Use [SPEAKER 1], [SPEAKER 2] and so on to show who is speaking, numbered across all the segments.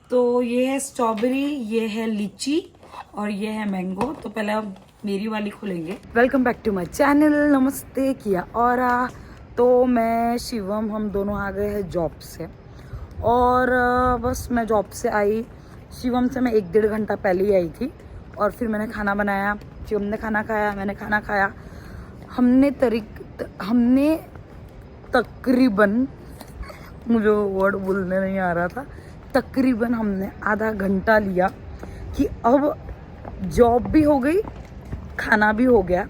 [SPEAKER 1] तो ये है स्ट्रॉबेरी, ये है लीची और ये है मैंगो। तो पहले हम मेरी वाली खोलेंगे। Welcome back to my channel, नमस्ते किया। और तो मैं शिवम हम दोनों आ गए हैं जॉब से। और बस मैं जॉब से आई, शिवम से मैं 1-1.5 घंटा पहले ही आई थी। और फिर मैंने खाना बनाया, शिवम ने खाना खाया, मैंने खाना खाया। हमने तकरीबन, मुझे वर्ड बोलने नहीं आ रहा था, तकरीबन हमने आधा घंटा लिया कि अब जॉब भी हो गई, खाना भी हो गया,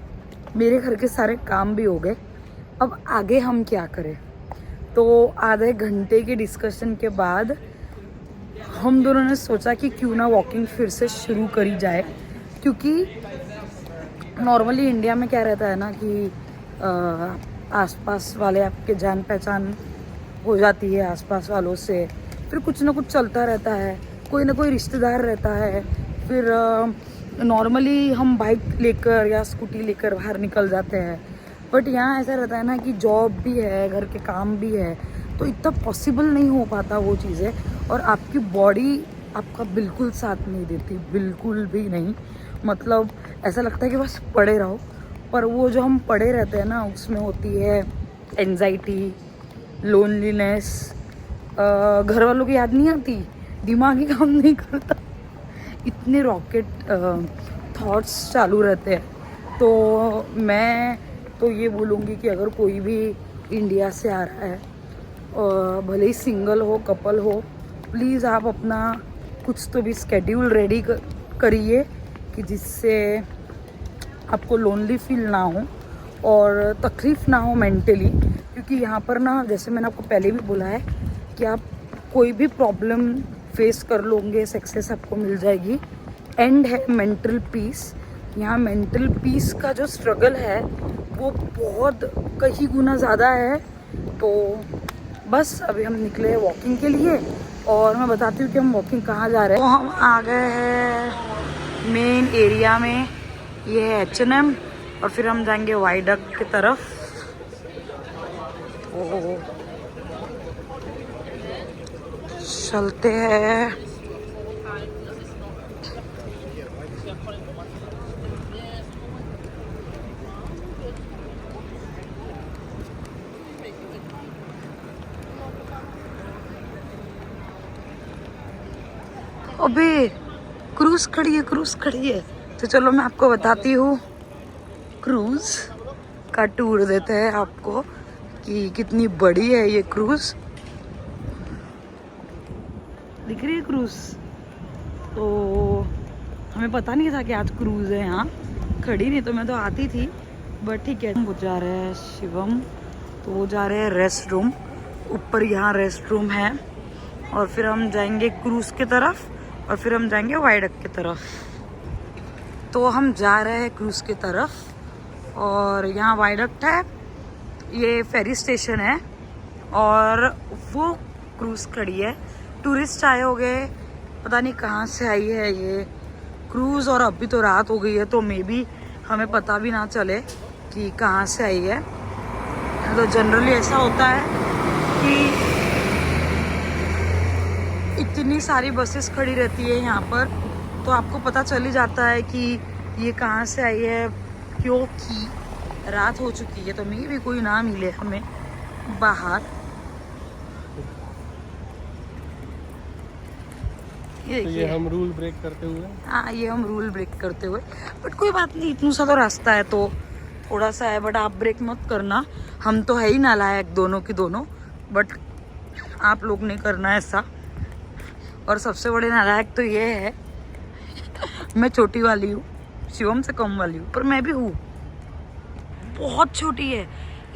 [SPEAKER 1] मेरे घर के सारे काम भी हो गए, अब आगे हम क्या करें। तो आधे घंटे के डिस्कशन के बाद हम दोनों ने सोचा कि क्यों ना वॉकिंग फिर से शुरू करी जाए। क्योंकि नॉर्मली इंडिया में क्या रहता है ना कि आसपास वाले आपके जान पहचान हो जाती है आसपास वालों से, फिर कुछ ना कुछ चलता रहता है, कोई ना कोई रिश्तेदार रहता है, फिर नॉर्मली हम बाइक लेकर या स्कूटी लेकर बाहर निकल जाते हैं। बट यहाँ ऐसा रहता है ना कि जॉब भी है, घर के काम भी है, तो इतना पॉसिबल नहीं हो पाता वो चीज़ें। और आपकी बॉडी आपका बिल्कुल साथ नहीं देती, बिल्कुल भी नहीं। मतलब ऐसा लगता है कि बस पड़े रहो, पर वो जो हम पड़े रहते हैं ना उसमें होती है एंजाइटी, लोनलीनेस, घर वालों की याद नहीं आती, दिमाग ही काम नहीं करता, इतने रॉकेट थॉट्स चालू रहते हैं। तो मैं तो ये बोलूँगी कि अगर कोई भी इंडिया से आ रहा है, भले ही सिंगल हो कपल हो, प्लीज़ आप अपना कुछ तो भी स्केड्यूल रेडी करिए कि जिससे आपको लोनली फील ना हो और तकलीफ़ ना हो मेंटली। क्योंकि यहाँ पर ना, जैसे मैंने आपको पहले भी बोला है कि आप कोई भी प्रॉब्लम फेस कर लोगे, सक्सेस आपको मिल जाएगी। एंड है मेंटल पीस। यहाँ मेंटल पीस का जो स्ट्रगल है वो बहुत कई गुना ज़्यादा है। तो बस अभी हम निकले हैं वॉकिंग के लिए, और मैं बताती हूँ कि हम वॉकिंग कहाँ जा रहे हैं। तो हम आ गए हैं मेन एरिया में, ये है H&M, और फिर हम जाएंगे वाइडक्ट की तरफ। तो चलते हैं। अबे क्रूज खड़ी है, क्रूज खड़ी है। तो चलो मैं आपको बताती हूँ, क्रूज का टूर देते हैं आपको कि कितनी बड़ी है ये क्रूज। दिख रही है क्रूज? तो हमें पता नहीं था कि आज क्रूज है यहाँ, खड़ी नहीं तो मैं तो आती थी, बट ठीक है। वो जा रहे हैं शिवम, तो वो जा रहे हैं रेस्ट रूम, ऊपर यहाँ रेस्ट रूम है। और फिर हम जाएंगे क्रूज की तरफ, और फिर हम जाएंगे वाइडक्ट की तरफ। तो हम जा रहे हैं क्रूज की तरफ, और यहाँ वाइडक्ट है, ये फेरी स्टेशन है, और वो क्रूज खड़ी है। टूरिस्ट आए हो गए, पता नहीं कहाँ से आई है ये क्रूज, और अभी तो रात हो गई है, तो मे बी हमें पता भी ना चले कि कहाँ से आई है। तो जनरली ऐसा होता है कि इतनी सारी बसेस खड़ी रहती है यहाँ पर, तो आपको पता चल ही जाता है कि ये कहाँ से आई है, क्योंकि रात हो चुकी है, तो मे भी कोई ना मिले हमें बाहर।
[SPEAKER 2] ये हम रूल ब्रेक करते हुए,
[SPEAKER 1] हाँ ये हम रूल ब्रेक करते हुए, बट कोई बात नहीं, इतना सा तो रास्ता है तो थोड़ा सा है, बट आप ब्रेक मत करना। हम तो है ही नालायक दोनों की दोनों, बट आप लोग नहीं करना ऐसा। और सबसे बड़े नालायक तो ये है मैं छोटी वाली हूँ, शिवम से कम वाली हूँ, पर मैं भी हूँ, बहुत छोटी है।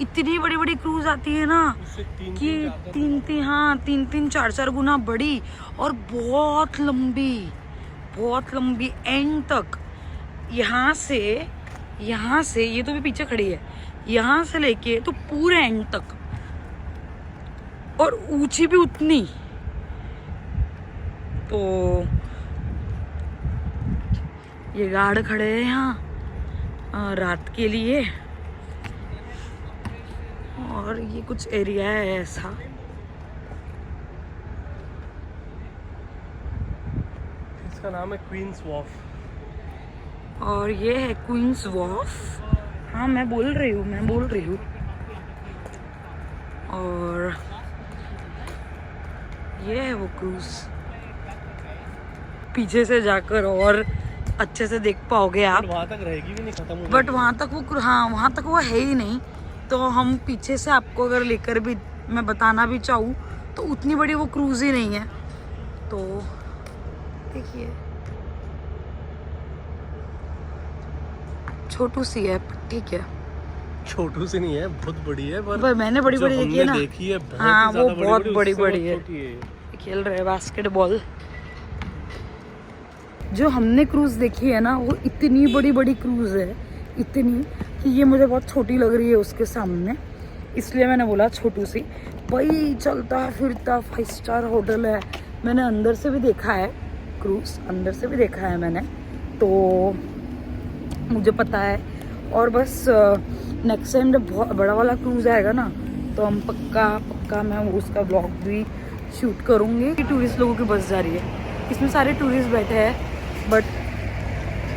[SPEAKER 1] इतनी बड़ी बड़ी क्रूज आती है ना कि तीन 4 गुना बड़ी, और बहुत लंबी एंड तक। यहाँ से ये तो भी पीछे खड़ी है, यहाँ से लेके तो पूरे एंड तक, और ऊंची भी उतनी। तो ये गार्ड खड़े हैं यहाँ रात के लिए, और ये कुछ एरिया है ऐसा।
[SPEAKER 2] इसका नाम है क्वींस वॉफ।
[SPEAKER 1] और ये है क्वींस वॉफ। हाँ मैं बोल रही हूँ। और ये है वो क्रूज। पीछे से जाकर और अच्छे से देख पाओगे आप।
[SPEAKER 2] वहाँ तक रहेगी भी नहीं, खत्म हो
[SPEAKER 1] बट वहाँ तक वो, हाँ वहाँ तक वो है ही नहीं। तो हम पीछे से आपको अगर लेकर भी मैं बताना भी चाहूँ तो उतनी बड़ी वो क्रूज ही नहीं है। तो देखिए छोटू सी है, ठीक है।
[SPEAKER 2] छोटू सी नहीं है, बहुत बड़ी है।
[SPEAKER 1] पर मैंने बड़ी बड़ी देखी है ना।
[SPEAKER 2] देखी है बहुत
[SPEAKER 1] हाँ
[SPEAKER 2] ही
[SPEAKER 1] वो
[SPEAKER 2] ज़्यादा
[SPEAKER 1] बहुत बड़ी
[SPEAKER 2] उससे
[SPEAKER 1] है।
[SPEAKER 2] छोटी है।
[SPEAKER 1] खेल रहे हैं बास्केटबॉल। जो हमने क्रूज देखी है ना वो इतनी बड़ी क्रूज है, इतनी कि ये मुझे बहुत छोटी लग रही है उसके सामने, इसलिए मैंने बोला छोटू सी। भाई चलता फिरता 5 स्टार होटल है। मैंने अंदर से भी देखा है क्रूज, अंदर से भी देखा है मैंने, तो मुझे पता है। और बस नेक्स्ट टाइम जब बहुत बड़ा वाला क्रूज आएगा ना तो हम पक्का मैं उसका ब्लॉग भी शूट करूँगी। टूरिस्ट लोगों की बस जा रही है, इसमें सारे टूरिस्ट बैठे हैं। बट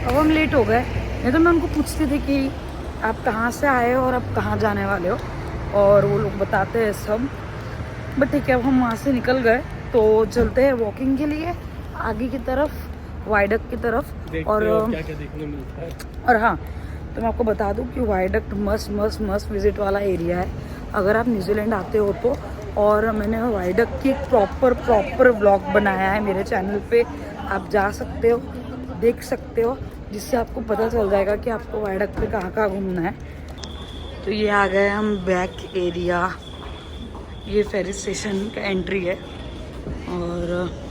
[SPEAKER 1] अब हम लेट हो गए, नहीं तो मैं उनको पूछती थी कि आप कहाँ से आए हो और आप कहाँ जाने वाले हो, और वो लोग बताते हैं सब। बट ठीक है, अब हम वहाँ से निकल गए तो चलते हैं वॉकिंग के लिए आगे की तरफ, वाइडक्ट की तरफ। और
[SPEAKER 2] क्या क्या देखने मिलता है।
[SPEAKER 1] और हाँ, तो मैं आपको बता दूं कि वाइडक्ट मस्ट विजिट वाला एरिया है अगर आप न्यूजीलैंड आते हो तो। और मैंने वाइडक्ट की प्रॉपर व्लॉग बनाया है मेरे चैनल पे, आप जा सकते हो, देख सकते हो, जिससे आपको पता चल जाएगा कि आपको वाइडक्ट पे कहाँ घूमना है। तो ये आ गए हम बैक एरिया, ये फेरी स्टेशन का एंट्री है। और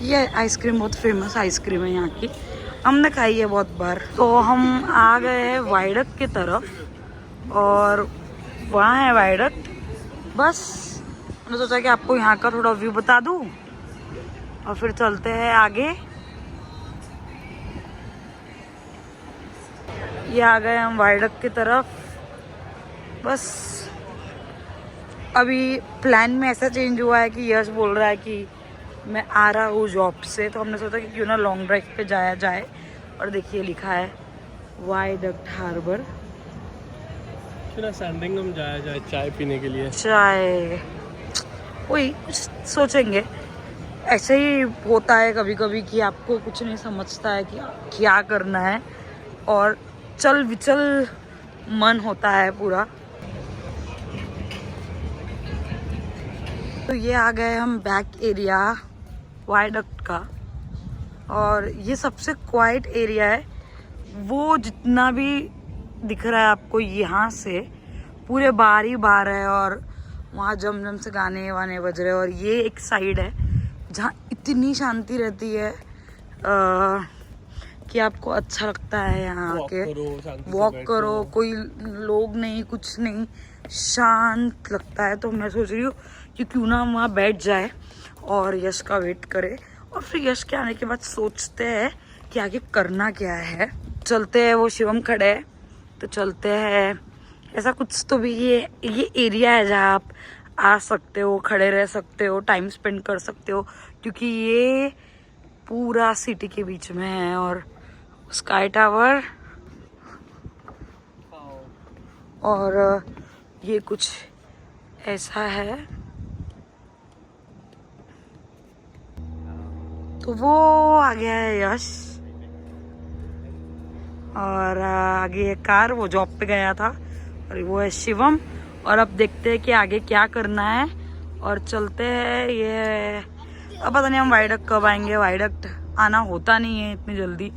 [SPEAKER 1] ये आइसक्रीम बहुत फेमस आइसक्रीम है यहाँ की, हमने खाई है बहुत बार। तो हम आ गए हैं वाइडक्ट की तरफ और वहाँ है वाइडक्ट। बस मैंने सोचा कि आपको यहाँ का थोड़ा व्यू बता दूँ और फिर चलते हैं आगे। ये आ गए हम वाइडक्ट की तरफ। बस अभी प्लान में ऐसा चेंज हुआ है कि यश बोल रहा है कि मैं आ रहा हूँ जॉब से, तो हमने सोचा कि क्यों ना लॉन्ग ड्राइव पे जाया जाए। और देखिए लिखा है वाइडक्ट हार्बर।
[SPEAKER 2] क्यों ना सैंडिंगम जाया जाए चाय पीने के लिए।
[SPEAKER 1] चाय वही कुछ सोचेंगे। ऐसे ही होता है कभी कभी कि आपको कुछ नहीं समझता है कि क्या करना है और चल विचल मन होता है पूरा। तो ये आ गए हम बैक एरिया वाइडक्ट का, और ये सबसे क्वाइट एरिया है। वो जितना भी दिख रहा है आपको यहाँ से पूरे बार ही बार है, और वहाँ जम से गाने वाने बज रहे हैं। और ये एक साइड है जहाँ इतनी शांति रहती है कि आपको अच्छा लगता है यहाँ आके वॉक करो, कोई लोग नहीं, कुछ नहीं, शांत लगता है। तो मैं सोच रही हूँ कि क्यों ना हम वहाँ बैठ जाए और यश का वेट करे, और फिर यश के आने के बाद सोचते हैं कि आगे करना क्या है। चलते हैं, वो शिवम खड़े है तो चलते हैं। ऐसा कुछ तो भी ये एरिया है जहाँ आप आ सकते हो, खड़े रह सकते हो, टाइम स्पेंड कर सकते हो, क्योंकि ये पूरा सिटी के बीच में है। और स्काई टावर और ये कुछ ऐसा है। तो वो आ गया है यश, और आगे है कार, वो जॉब पे गया था, और वो है शिवम। और अब देखते हैं कि आगे क्या करना है और चलते हैं। ये अब पता नहीं हम वाइडक्ट कब आएंगे, वाइडक्ट आना होता नहीं है इतनी जल्दी,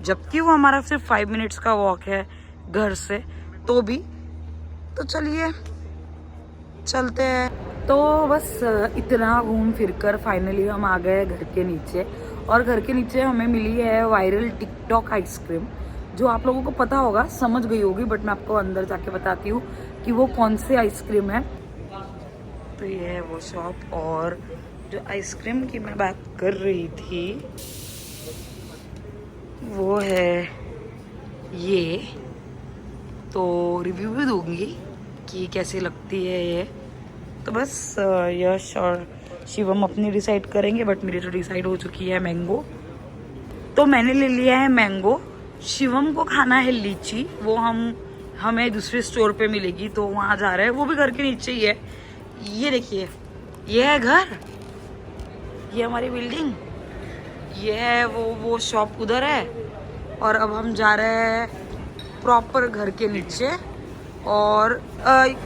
[SPEAKER 1] जबकि वो हमारा सिर्फ 5 मिनट्स का वॉक है घर से, तो भी। तो चलिए चलते हैं। तो बस इतना घूम फिर कर फाइनली हम आ गए घर के नीचे, और घर के नीचे हमें मिली है वायरल टिकटॉक आइसक्रीम, जो आप लोगों को पता होगा, समझ गई होगी, बट मैं आपको अंदर जाके बताती हूँ कि वो कौन से आइसक्रीम है। तो ये है वो शॉप, और जो आइसक्रीम की मैं बात कर रही थी वो है ये। तो रिव्यू भी दूंगी कि कैसी लगती है ये। तो बस यश और शिवम अपनी डिसाइड करेंगे, बट मेरी तो डिसाइड हो चुकी है मैंगो। तो मैंने ले लिया है मैंगो। शिवम को खाना है लीची, वो हमें दूसरे स्टोर पे मिलेगी, तो वहाँ जा रहे हैं। वो भी घर के नीचे ही है। ये देखिए, ये है घर, ये हमारी बिल्डिंग, ये है वो शॉप उधर है। और अब हम जा रहे हैं प्रॉपर घर के नीचे। और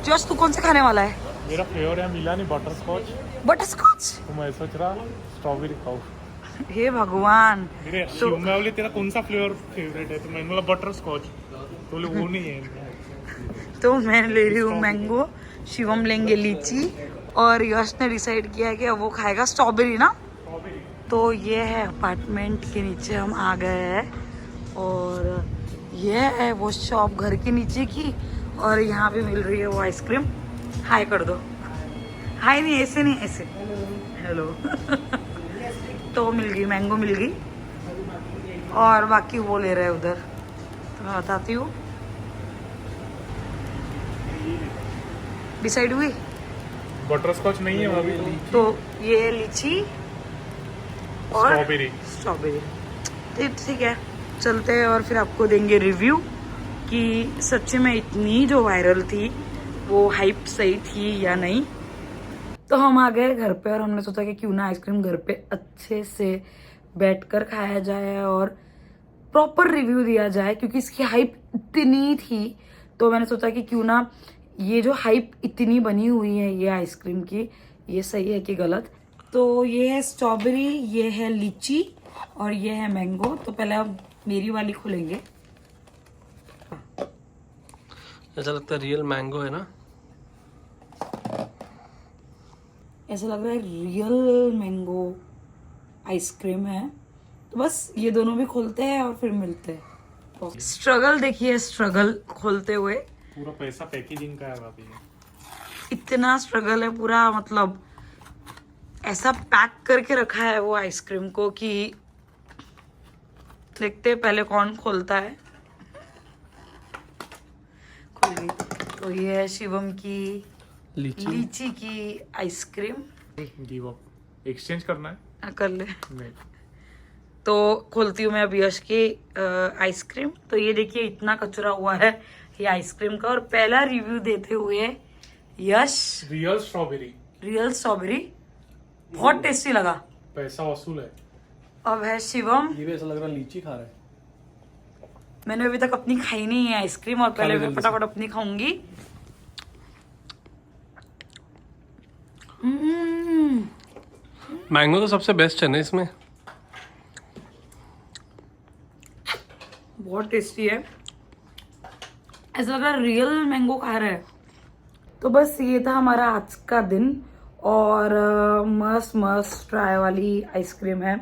[SPEAKER 1] जस्ट तू कौन से खाने वाला है?
[SPEAKER 2] मेरा फ्लेवर है मिलानी बटर स्कॉच,
[SPEAKER 1] बटरस्कॉच।
[SPEAKER 2] तो मैं सोच रहा स्ट्रॉबेरी खाऊं।
[SPEAKER 1] हे भगवान।
[SPEAKER 2] मेरे
[SPEAKER 1] तो
[SPEAKER 2] मैं बोले तेरा कौन सा फ्लेवर फेवरेट है, तो मैंने बोला बटर स्कॉच, तो बोले वो नहीं है।
[SPEAKER 1] तो मैं ले रही हूँ मैंगो, शिवम लेंगे लीची, और यश ने डिसाइड किया है कि अब वो खाएगा स्ट्रॉबेरी ना। तो ये है अपार्टमेंट के नीचे हम आ गए हैं, और ये है वो शॉप घर के नीचे की, और यहाँ पे मिल रही है वो आइसक्रीम। हाय कर दो। हाय नहीं, ऐसे नहीं, ऐसे हेलो। तो मिल गई, मैंगो मिल गई, और बाकी वो ले रहे हैं उधर। तो मैं बताती हूँ, डिसाइड हुई।
[SPEAKER 2] बटर स्कॉच नहीं है अभी,
[SPEAKER 1] तो ये लीची और
[SPEAKER 2] स्ट्रॉबेरी।
[SPEAKER 1] ठीक है, चलते हैं और फिर आपको देंगे रिव्यू कि सच में इतनी जो वायरल थी वो हाइप सही थी या नहीं। तो हम आ गए घर पे, और हमने सोचा कि क्यों ना आइसक्रीम घर पे अच्छे से बैठकर खाया जाए और प्रॉपर रिव्यू दिया जाए, क्योंकि इसकी हाइप इतनी थी। तो मैंने सोचा कि क्यों ना ये जो हाइप इतनी बनी हुई है ये आइसक्रीम की, ये सही है कि गलत। तो ये है स्ट्रॉबेरी, ये है लीची, और ये है मैंगो। तो पहले अब मेरी वाली खोलेंगे।
[SPEAKER 2] ऐसा लगता है रियल मैंगो है ना।
[SPEAKER 1] ऐसा लग रहा है रियल मैंगो आइसक्रीम है। तो बस ये दोनों भी खोलते हैं और फिर मिलते हैं। स्ट्रगल देखिए, स्ट्रगल खोलते हुए
[SPEAKER 2] पूरा पैसा पैकेजिंग का है अभी।
[SPEAKER 1] इतना स्ट्रगल है पूरा, मतलब ऐसा पैक करके रखा है वो आइसक्रीम को कि देखते हैं पहले कौन खोलता है। खुल गई। तो ये है शिवम की लीची की आइसक्रीम।
[SPEAKER 2] गिव अप, एक्सचेंज करना है।
[SPEAKER 1] कर ले।
[SPEAKER 2] नहीं।
[SPEAKER 1] तो खोलती हूँ मैं अब यश की आइसक्रीम। तो ये देखिए, इतना कचरा हुआ है ये आइसक्रीम का। और पहला रिव्यू देते हुए यश,
[SPEAKER 2] रियल स्ट्रॉबेरी
[SPEAKER 1] बहुत टेस्टी लगा,
[SPEAKER 2] पैसा वसूल है।
[SPEAKER 1] अब है शिवम।
[SPEAKER 2] ये भी ऐसा लग रहा लीची खा रहा है।
[SPEAKER 1] मैंने अभी तक अपनी खाई नहीं है आइसक्रीम, और पहले मैं फटाफट अपनी खाऊंगी।
[SPEAKER 2] मैंगो तो सबसे बेस्ट है ना इसमें।
[SPEAKER 1] बहुत टेस्टी है, ऐसा लग रहा है रियल मैंगो खा रहा है। तो बस ये था हमारा आज का दिन, और मस्त ट्राई वाली आइसक्रीम है।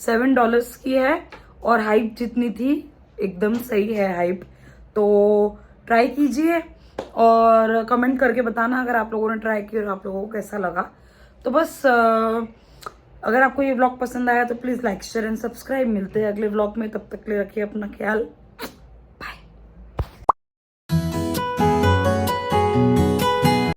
[SPEAKER 1] $7 की है, और हाइप जितनी थी एकदम सही है हाइप। तो ट्राई कीजिए और कमेंट करके बताना अगर आप लोगों ने ट्राई किया और आप लोगों को कैसा लगा। तो बस अगर आपको ये व्लॉग पसंद आया तो please like share and subscribe. मिलते हैं अगले व्लॉग में, तब तक के लिए रखिए अपना ख्याल।